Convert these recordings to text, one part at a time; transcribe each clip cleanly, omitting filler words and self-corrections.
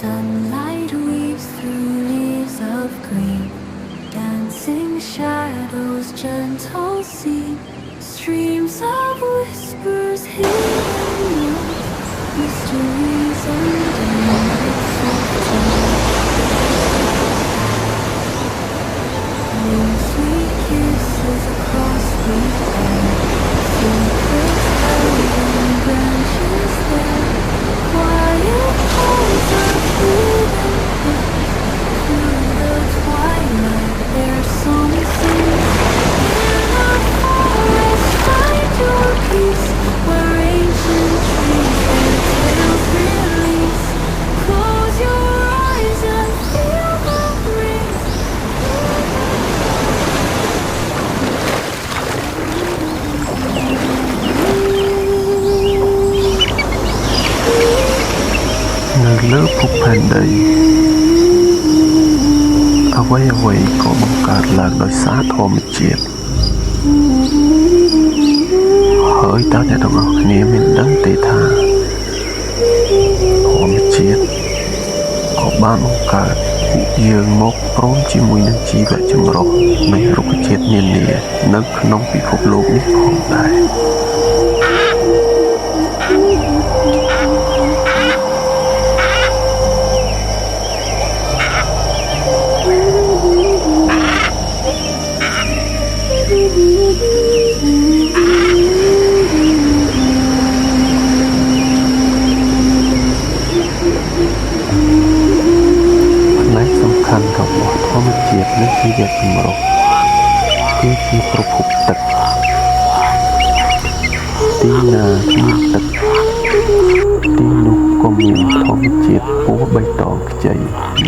Sunlight weaves through leaves of green, dancing shadows, gentle sea, streams of whispers hidden, mysteries undone, sweet kisses across the air, secrets held in branches there, quiet calls of freedom through the twilight. Their song sings in the forest. Find your peace where ancient trees their tales release. Close your eyes and feel the breeze. នៅលើភពផែនដីអ្វីៗក៏បង្កើតឡើងដោយសារធម្មជាតិហើយតើអ្នកទាំងអស់គ្នាមានដឹងទេថាធម្មជាតិក៏បានបង្កើតពួកយើងមកព្រមជាមួយនឹងជីវៈចម្រុះនៃរុក្ខជាតិនានានៅក្នុងពិភពលោកនេះផងដែរ ផ្នែកសំខាន់របស់ធម្មជាតិនិងជីវៈចម្រុះគឺជាប្រភពទឹកទីណាមានទឹកទីនោះក៏មានធម្មជាតិពណ៌បៃតងខ្ចី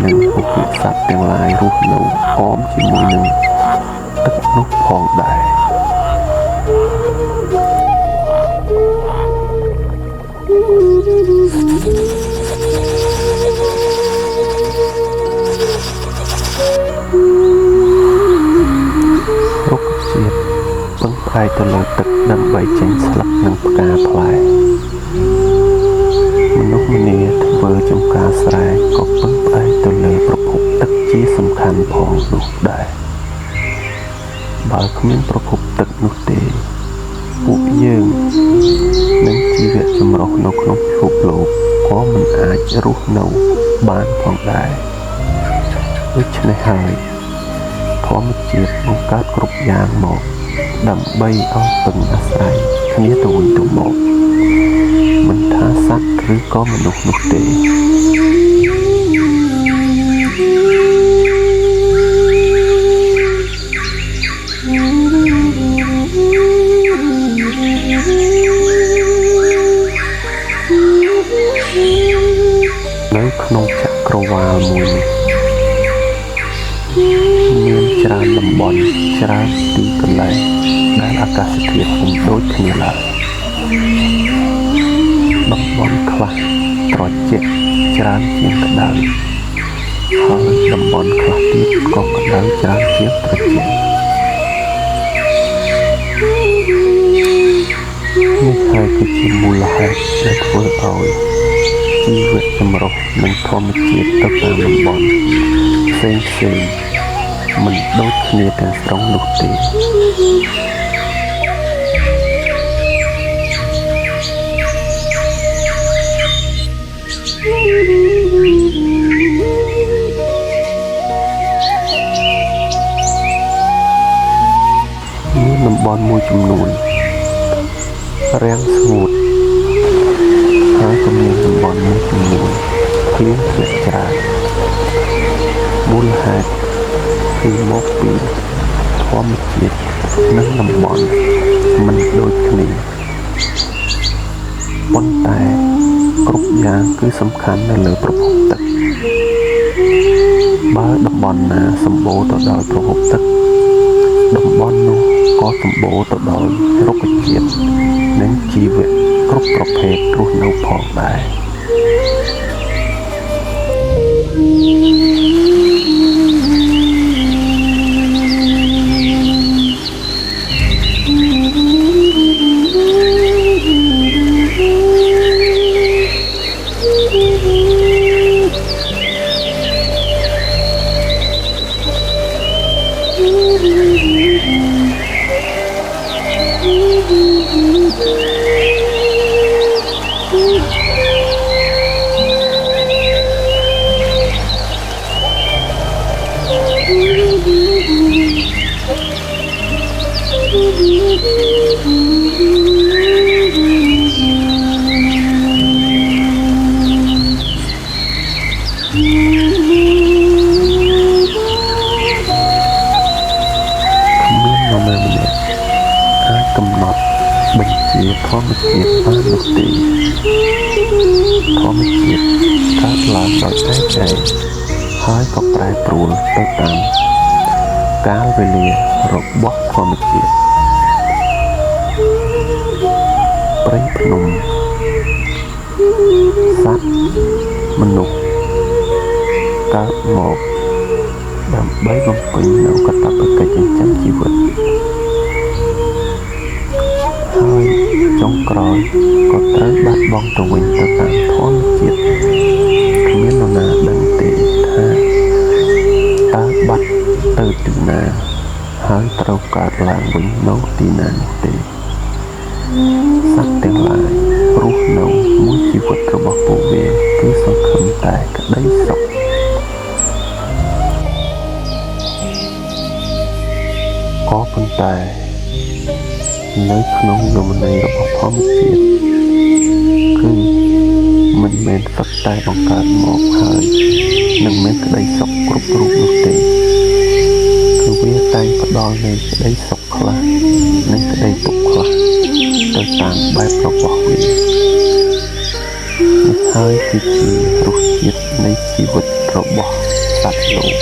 និងពពួកសត្វទាំងឡាយរស់នៅអមជាមួយនឹងទឹកនោះផងដែរ រុក្ខជាតិពឹងផ្អែកទៅលើទឹកដើម្បីចេញស្លឹកនិងផ្កាផ្លែមនុស្សម្នាធ្វើចំការស្រែក៏ពឹងផ្អែកទៅលើប្រភពទឹកជាសំខាន់ផងនោះដែរបើគ្មានប្រភពទឹកនោះទេពួកយើងនិងជីវៈចម្រុះនៅក្នុងពិភពលោកក៏មិនអាចរស់នៅបានផងដែរដូច្នេះហើយធម្មជាតិបង្កើតគ្រប់យ៉ាងមកដើម្បីឲ្យពឹងអាស្រ័យគ្នាទៅវិញទៅមកមិនថាសត្វឬក៏មនុស្សនោះទេ នៅក្នុងចក្រវាលមួយនេះមានច្រើនតំបន់ច្រើនទីកន្លែងដែលអាកាសធាតុមិនដូចគ្នាឡើយតំបន់ខ្លះត្រជាក់ច្រើនជាងក្តៅហើយតំបន់ខ្លះទៀតក៏ក្តៅច្រើនជាងត្រជាក់នេះហើយគឺជាមូលហេតុដែលធ្វើឲ្យជីវៈចម្រុះនិងធម្មជាតិទៅតាមតំបន់ផ្សេងៗមិនដូចគ្នាទាំងស្រុងនោះទេមានតំបន់មួយចំនួនរាំងស្ងួតហើយក៏មានតំបន់មួយចំនួនភ្លៀងធ្លាក់ច្រើនមូលហេតុគឺមកពីធម្មជាតិនិងតំបន់មិនដូចគ្នាប៉ុន្តែគ្រប់យ៉ាងគឺសំខាន់នៅលើប្រភពទឹកបើតំបន់ណាសម្បូរទៅដោយប្រភពទឹកតំបន់នោះក៏សម្បូរទៅដោយរុក្ខជាតិនិងជីវៈគ្រប់ប្រភេទរស់នៅផងដែរ នៅ នរណាម្នាក់អាចកំណត់បញ្ជាធម្មជាតិបាននោះទេធម្មជាតិកើតឡើងដោយឯកឯងហើយក៏ប្រែប្រួលទៅតាមកាលវេលារបស់ធម្មជាតិព្រៃភ្នំសត្វមនុស្សកើតមកដើម្បីបំពេញនូវកាតព្វកិច្ចចិញ្ចឹមជីវិតហើយចុងក្រោយក៏ត្រូវបាត់បង់ទៅវិញទៅតាមធម្មជាតិគ្មាននរណាដឹងទេថាតើបាត់ទៅទីណាហើយត្រូវកើតឡើងវិញនៅទីណានោះទេសត្វទាំងឡាយរស់នៅមួយជីវិតរបស់ពួកវាគឺសង្ឃឹមតែក្តីសុខក៏ប៉ុន្តែនៅក្នុងរមណីយរបស់ធម្មជាតិគឺមិនមែនសត្វតែបង្កើតមកហើយនឹងមានក្តីសុខគ្រប់រូបនោះទេគឺវាតែងផ្ដល់នូវក្តីសុខខ្លះនិងក្តីទុក្ខខ្លះទៅតាមបែបរបស់វានេះហើយគឺជារសជាតិនៃជីវិតរបស់សត្វលោក